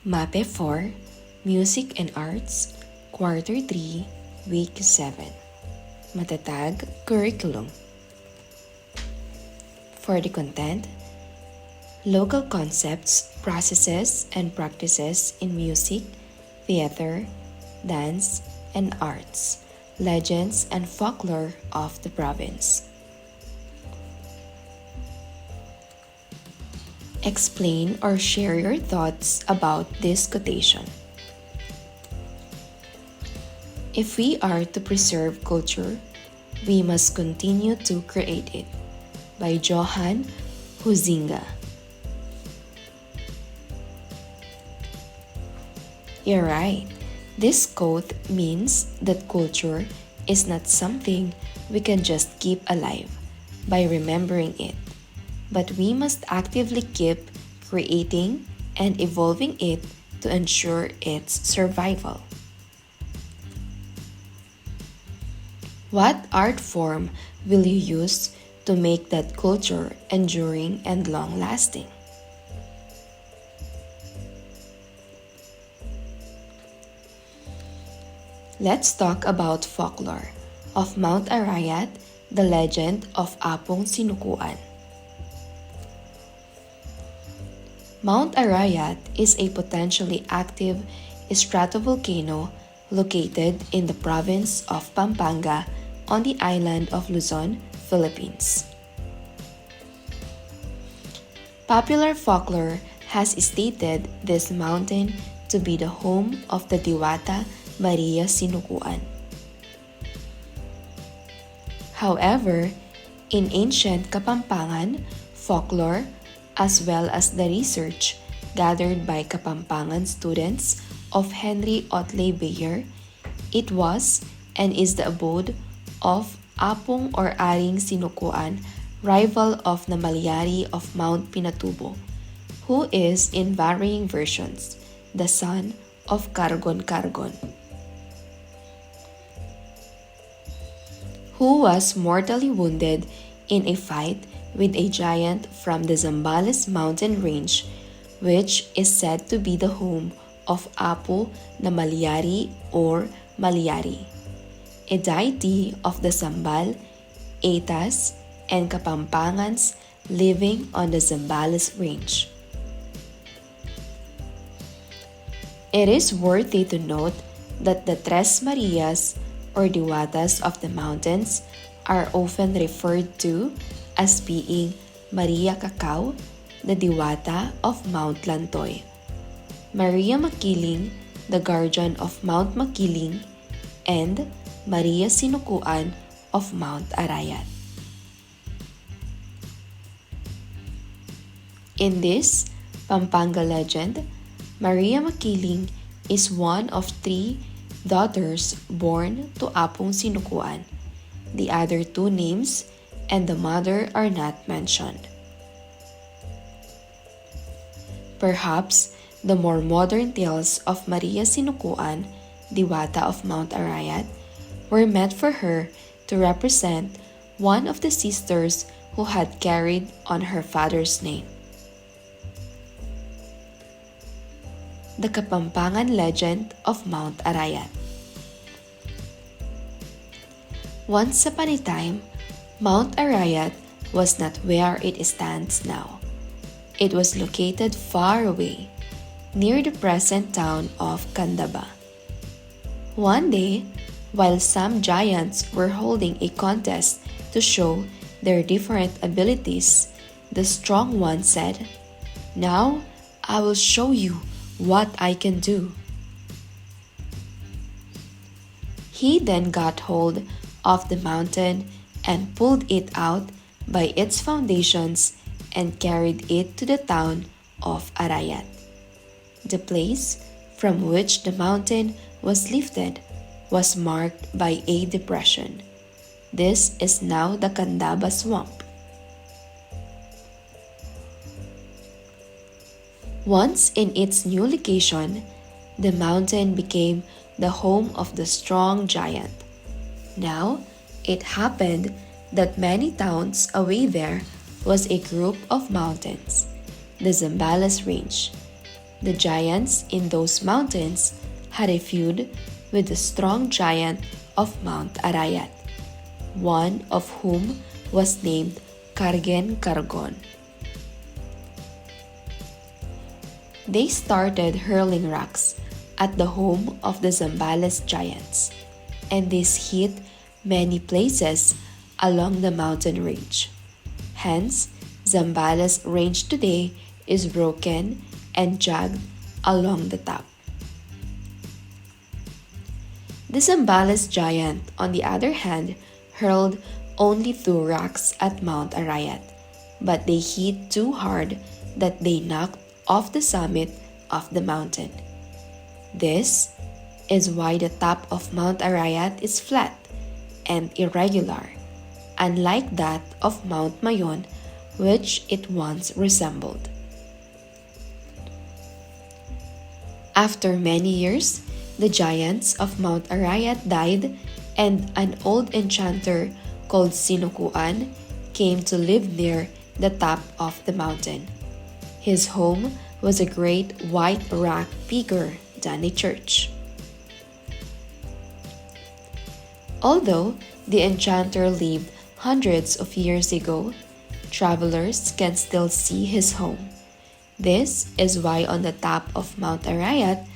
MAPE 4, Music and Arts, Quarter 3, Week 7. Matatag Curriculum. For the content, local concepts, processes, and practices in music, theater, dance, and arts, legends and folklore of the province. Explain or share your thoughts about this quotation. If we are to preserve culture, we must continue to create it. By Johann Huizinga. You're right. This quote means that culture is not something we can just keep alive by remembering it, but we must actively keep creating and evolving it to ensure its survival. What art form will you use to make that culture enduring and long-lasting? Let's talk about folklore of Mount Arayat, the legend of Apung Sinukuan. Mount Arayat is a potentially active stratovolcano located in the province of Pampanga on the island of Luzon, Philippines. Popular folklore has stated this mountain to be the home of the Diwata Maria Sinukuan. However, in ancient Kapampangan folklore, as well as the research gathered by Kapampangan students of Henry Otley Beyer, it was and is the abode of Apung or Aring Sinukuan, rival of Namalyari of Mount Pinatubo, who is in varying versions the son of Kargon, who was mortally wounded in a fight with a giant from the Zambales mountain range, which is said to be the home of Apo Namalyari or Malyari, a deity of the Zambal, Etas, and Kapampangans living on the Zambales range. It is worthy to note that the Tres Marias or Diwatas of the mountains are often referred to as being Maria Cacao, the Diwata of Mount Lantoy, Maria Makiling, the guardian of Mount Makiling, and Maria Sinukuan of Mount Arayat. In this Pampanga legend, Maria Makiling is one of 3 daughters born to Apung Sinukuan. The other 2 names and the mother are not mentioned. Perhaps the more modern tales of Maria Sinukuan, Diwata of Mount Arayat, were meant for her to represent one of the sisters who had carried on her father's name. The Kapampangan legend of Mount Arayat. Once upon a time, Mount Arayat was not where it stands now. It was located far away, near the present town of Candaba. One day, while some giants were holding a contest to show their different abilities, the strong one said, "Now I will show you what I can do." He then got hold of the mountain and pulled it out by its foundations and carried it to the town of Arayat. The place from which the mountain was lifted was marked by a depression. This is now the Candaba Swamp. Once in its new location, the mountain became the home of the strong giant. Now, it happened that many towns away there was a group of mountains, the Zambales Range, The giants in those mountains had a feud with the strong giant of Mount Arayat, one of whom was named Kargen Kargon. They started hurling rocks at the home of the Zambales giants, and this hit many places along the mountain range. Hence, Zambales range today is broken and jagged along the top. The Zambales giant, on the other hand, hurled only 2 rocks at Mount Arayat, but they hit too hard that they knocked off the summit of the mountain. This is why the top of Mount Arayat is flat and irregular, unlike that of Mount Mayon, which it once resembled. After many years, the giants of Mount Arayat died, and an old enchanter called Sinukuan came to live near the top of the mountain. His home was a great white rock bigger than a church. Although the enchanter lived hundreds of years ago, travelers can still see his home. This is why on the top of Mount Arayat,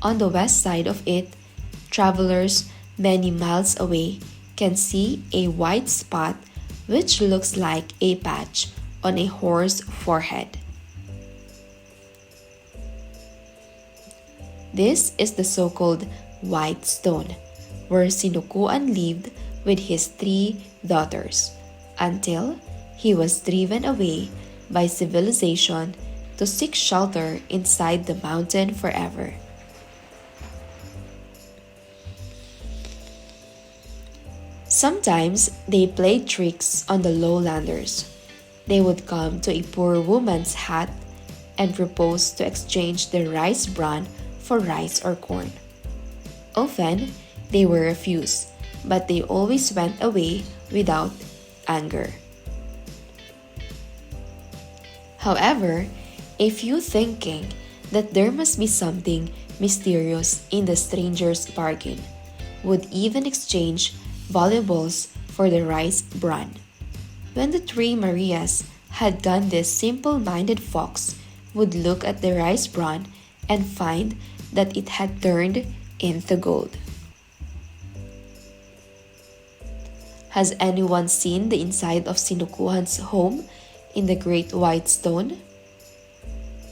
on the west side of it, travelers many miles away can see a white spot which looks like a patch on a horse's forehead. This is the so-called White Stone, where Sinukuan lived with his 3 daughters, until he was driven away by civilization to seek shelter inside the mountain forever. Sometimes they played tricks on the lowlanders. They would come to a poor woman's hut and propose to exchange their rice bran for rice or corn. Often, they were refused, but they always went away without anger. However, a few thinking that there must be something mysterious in the stranger's bargain would even exchange valuables for the rice bran. When the 3 Marias had done this, simple-minded folks would look at the rice bran and find that it had turned into gold. Has anyone seen the inside of Sinukuan's home in the Great White Stone?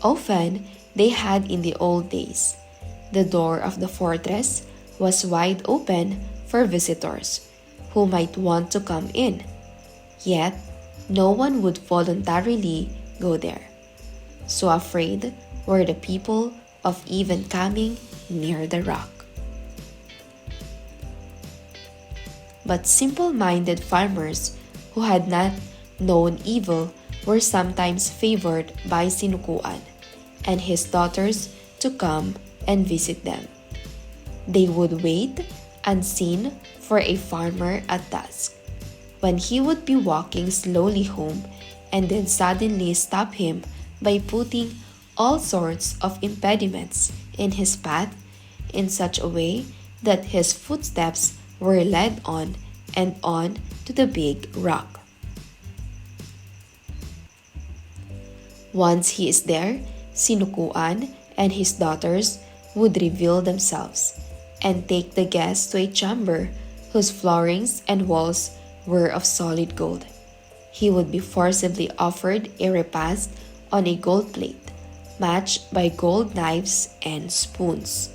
Often, they had in the old days. The door of the fortress was wide open for visitors who might want to come in. Yet, no one would voluntarily go there. So afraid were the people of even coming near the rock. But simple-minded farmers who had not known evil were sometimes favored by Sinukuan and his daughters to come and visit them. They would wait unseen for a farmer at dusk, when he would be walking slowly home, and then suddenly stop him by putting all sorts of impediments in his path in such a way that his footsteps were led on and on to the big rock. Once he is there, Sinukuan and his daughters would reveal themselves and take the guest to a chamber whose floorings and walls were of solid gold. He would be forcibly offered a repast on a gold plate, matched by gold knives and spoons.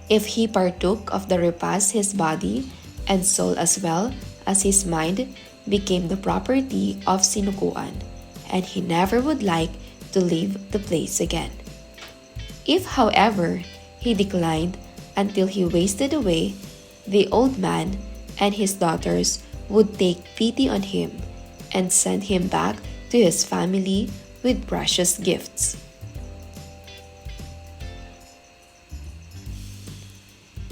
If he partook of the repast, his body and soul as well as his mind became the property of Sinukuan, and he never would like to leave the place again. If, however, he declined until he wasted away, the old man and his daughters would take pity on him and send him back to his family with precious gifts.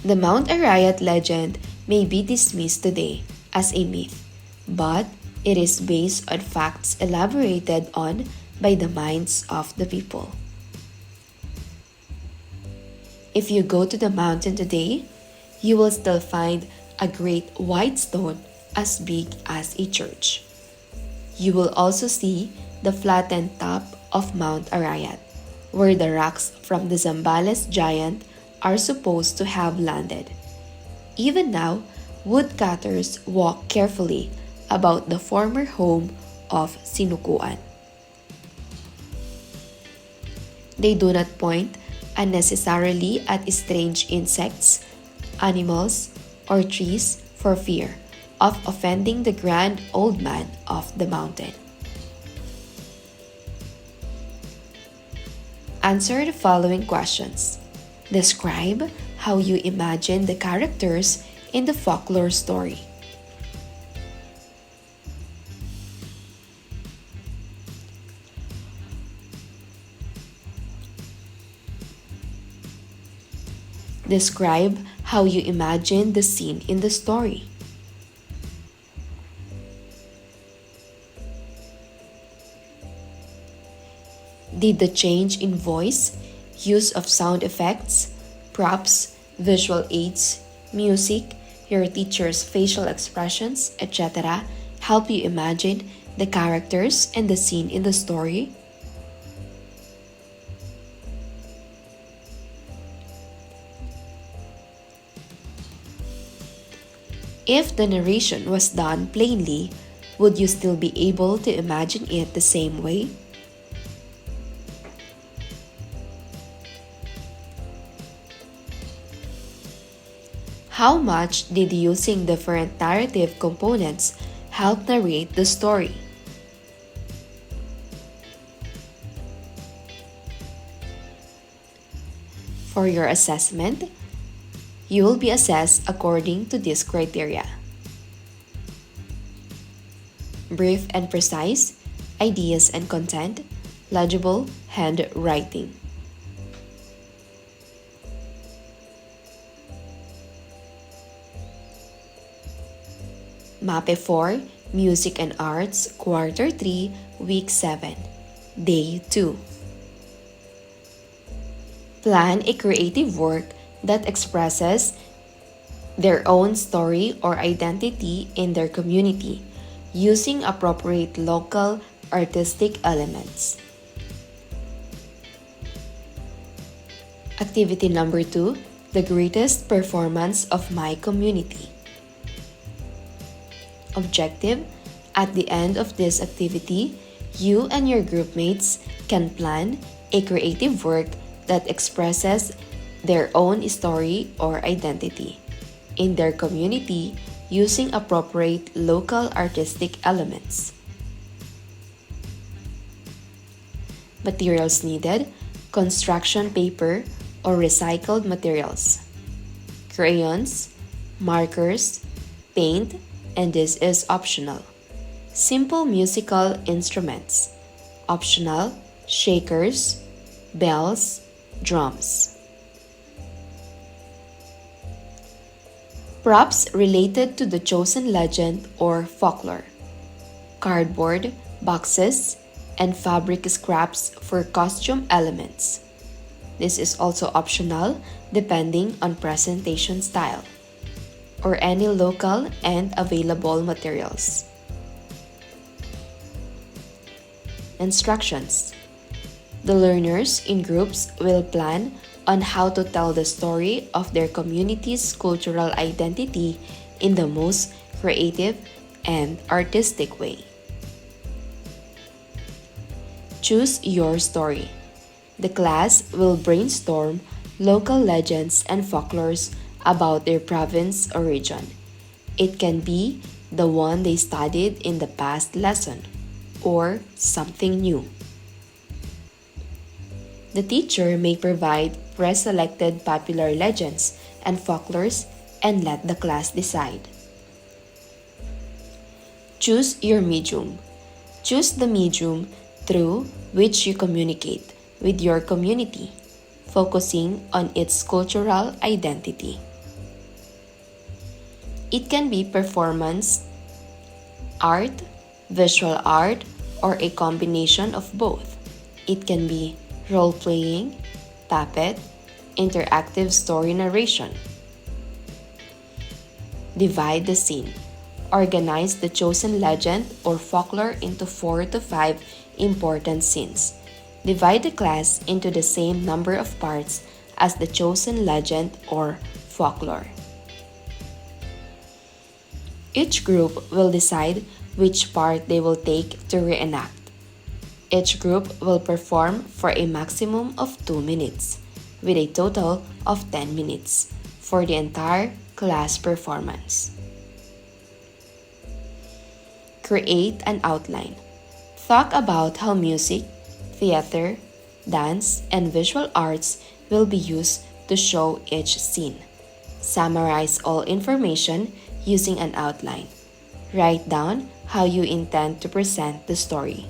The Mount Arayat legend may be dismissed today as a myth, but it is based on facts elaborated on by the minds of the people. If you go to the mountain today, you will still find a great white stone as big as a church. You will also see the flattened top of Mount Arayat, where the rocks from the Zambales giant are supposed to have landed. Even now, woodcutters walk carefully about the former home of Sinukuan. They do not point unnecessarily at strange insects, animals, or trees for fear of offending the grand old man of the mountain. Answer the following questions. Describe how you imagine the characters in the folklore story. Describe how you imagine the scene in the story. Did the change in voice, use of sound effects, props, visual aids, music, your teacher's facial expressions, etc. help you imagine the characters and the scene in the story? If the narration was done plainly, would you still be able to imagine it the same way? How much did using different narrative components help narrate the story? For your assessment, you will be assessed according to this criteria. Brief and precise, ideas and content, legible handwriting. MAPE 4, Music and Arts, Quarter 3, Week 7, Day 2. Plan a creative work that expresses their own story or identity in their community using appropriate local artistic elements. Activity number 2, the greatest performance of my community. Objective: at the end of this activity, you and your groupmates can plan a creative work that expresses their own story or identity in their community using appropriate local artistic elements. Materials needed: construction paper or recycled materials, crayons, markers, paint, and this is optional. Simple musical instruments, optional: shakers, bells, drums. Props related to the chosen legend or folklore, cardboard, boxes, and fabric scraps for costume elements. This is also optional depending on presentation style, or any local and available materials. Instructions: the learners in groups will plan on how to tell the story of their community's cultural identity in the most creative and artistic way. Choose your story. The class will brainstorm local legends and folklores about their province or region. It can be the one they studied in the past lesson or something new. The teacher may provide pre-selected popular legends and folklores and let the class decide. Choose your medium. Choose the medium through which you communicate with your community, focusing on its cultural identity. It can be performance art, visual art, or a combination of both. It can be role-playing, puppet, interactive story narration. Divide the scene. Organize the chosen legend or folklore into 4 to 5 important scenes. Divide the class into the same number of parts as the chosen legend or folklore. Each group will decide which part they will take to reenact. Each group will perform for a maximum of 2 minutes, with a total of 10 minutes for the entire class performance. Create an outline. Talk about how music, theater, dance, and visual arts will be used to show each scene. Summarize all information using an outline. Write down how you intend to present the story.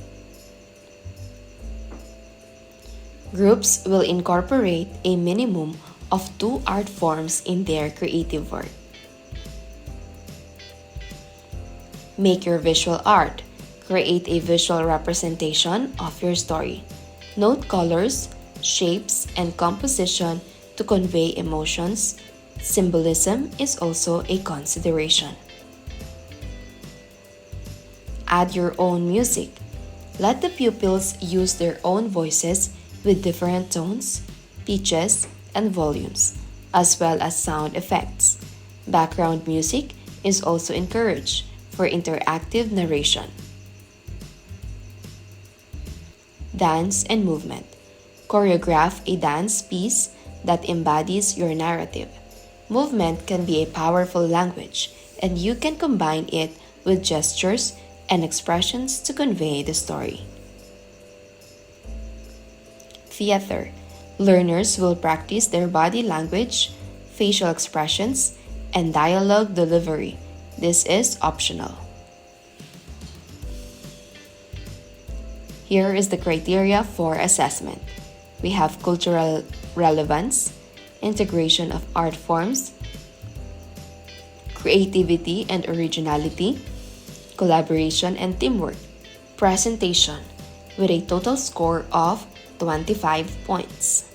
Groups will incorporate a minimum of 2 art forms in their creative work. Make your visual art. Create a visual representation of your story. Note colors, shapes, and composition to convey emotions. Symbolism is also a consideration. Add your own music. Let the pupils use their own voices with different tones, pitches, and volumes, as well as sound effects. Background music is also encouraged for interactive narration. Dance and movement. Choreograph a dance piece that embodies your narrative. Movement can be a powerful language, and you can combine it with gestures and expressions to convey the story. Theater. Learners will practice their body language, facial expressions, and dialogue delivery. This is optional. Here is the criteria for assessment. We have cultural relevance, integration of art forms, creativity and originality, collaboration and teamwork, presentation, with a total score of 25 points.